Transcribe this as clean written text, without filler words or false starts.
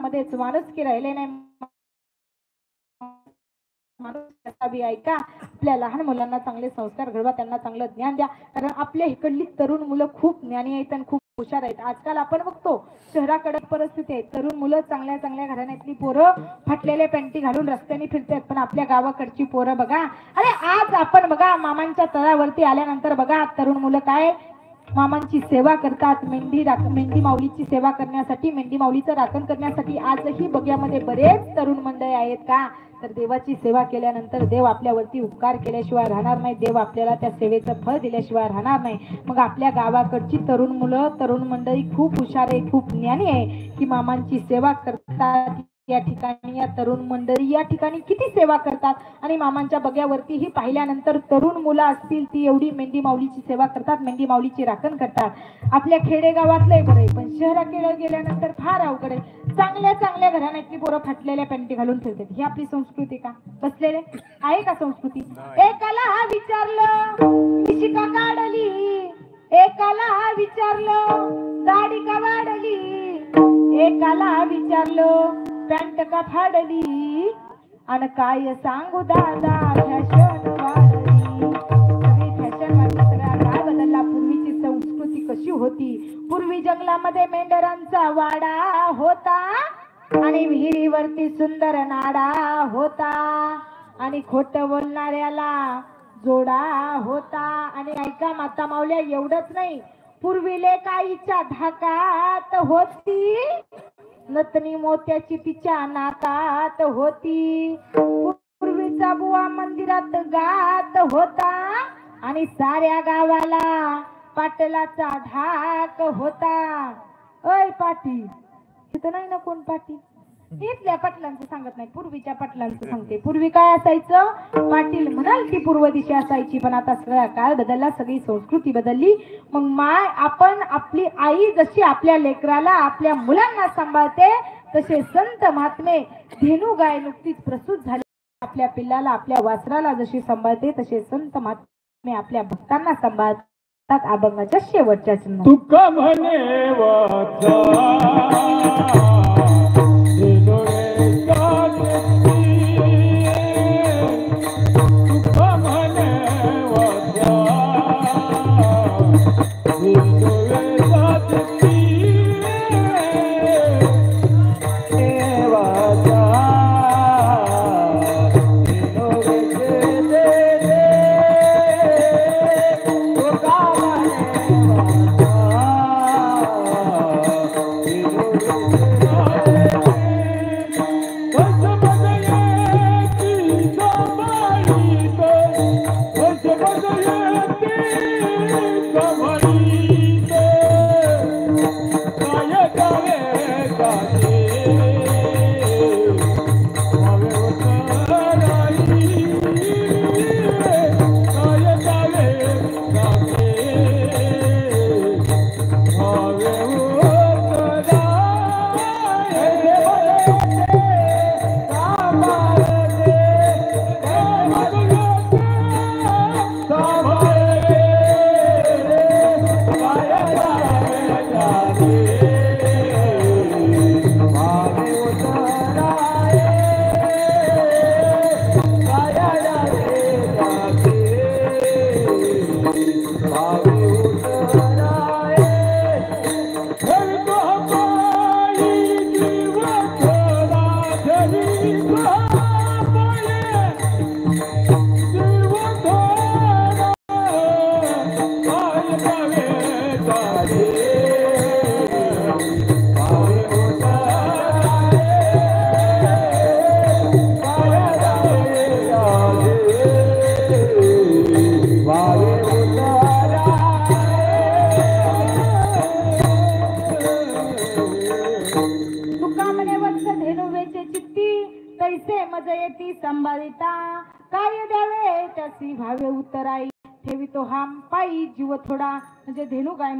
माणसामध्येच माणुसकी राहिले नाही। माणूस ऐका, आपल्या लहान मुलांना चांगले संस्कार घडवा, त्यांना चांगलं ज्ञान द्या, कारण आपल्या इकडली तरुण मुलं खूप ज्ञानी आहेत आणि खूप हुशार आहेत। आजकाल आपण बघतो शहराकडे परिस्थिती आहे, तरुण मुलं चांगल्या चांगल्या घराण्यातली पोरं फाटलेले पॅन्टी घालून रस्त्याने फिरतात, पण आपल्या गावाकडची पोरं बघा, अरे आज आपण बघा मामांच्या तळावरती आल्यानंतर बघा तरुण मुलं काय मामांची सेवा करतात, मेंढी माऊलीची सेवा करण्यासाठी, मेंढी माऊलीचं राखण करण्यासाठी आजही बग्यामध्ये बरेच तरुण मंडळी आहेत का, तर देवाची सेवा केल्यानंतर देव आपल्यावरती उपकार केल्याशिवाय राहणार नाही, देव आपल्याला त्या सेवेचं फळ दिल्याशिवाय राहणार नाही। मग आपल्या गावाकडची तरुण मुलं तरुण मंडळी खूप हुशार आहे, खूप ज्ञानी आहे की मामांची सेवा करतात। या ठिकाणी या तरुण मंडळी या ठिकाणी किती सेवा करतात आणि मामांच्या बग्यावरती ही पाहिल्यानंतर तरुण मुलं असतील ती एवढी मेंढी माऊलीची सेवा करतात, मेंढी माऊलीची राखण करतात। आपल्या खेडेगावातलंही बरं आहे, पण शहराकडे गेल्यानंतर फार अवघड आहे। चांगल्या चांगल्या घराण्यातली पोरं फाटलेल्या पॅन्टी घालून फिरतात, ही आपली संस्कृती का? बसलेले आहे का संस्कृती? एकाला विचारलं मिशी का काढली, एकाला विचारलं दाढी का वाढली, एकाला विचारलं पॅन्ट का फाडली, आणि काय सांगू दादा फॅशन वाढली, सगळी फॅशन वाढली, सगळा काळ बदलला। पूर्वीची संस्कृती कशी होती? पूर्वी जंगलामध्ये मेंढरांचा वाडा होता आणि विहिरीवरती सुंदर नाडा होता आणि खोट बोलणाऱ्याला जोडा होता। आणि ऐका माता माऊल्या, एवढंच नाही, पूर्वी लेकाईच्या धाकात होती, नतनी मोत्याची तिच्या नाकात होती, पूर्वीचा बुवा मंदिरात गात होता आणि साऱ्या गावाला पाटलाचा धाक होता। ओय पाटील, तिथं नाही ना कोण पाटील, इथल्या पाटलांचं सांगत नाही, पूर्वीच्या पाटलांचं सांगते। पूर्वी काय असायचं? पाटील म्हणाल ती पूर्व दिशा असायची, पण आता सगळा काळ बदलला, सगळी संस्कृती बदलली। मग आपण आपली आई जशी आपल्या लेकराला आपल्या मुलांना सांभाळते, तसे संत महात्मे धेनू गाय नुकतीच प्रसूत झाली आपल्या पिल्लाला आपल्या वासराला जशी सांभाळते, तसे संत महात्मे आपल्या भक्तांना सांभाळतात। अभंगाच्या शेवटच्या चिन्ह तुका म्हणे तैसे मज येती संभाळिता, काय द्यावे त्याची भावे उत्तराई, ठेवितो हा पायी जीव थोडा, म्हणजे धेनू गाय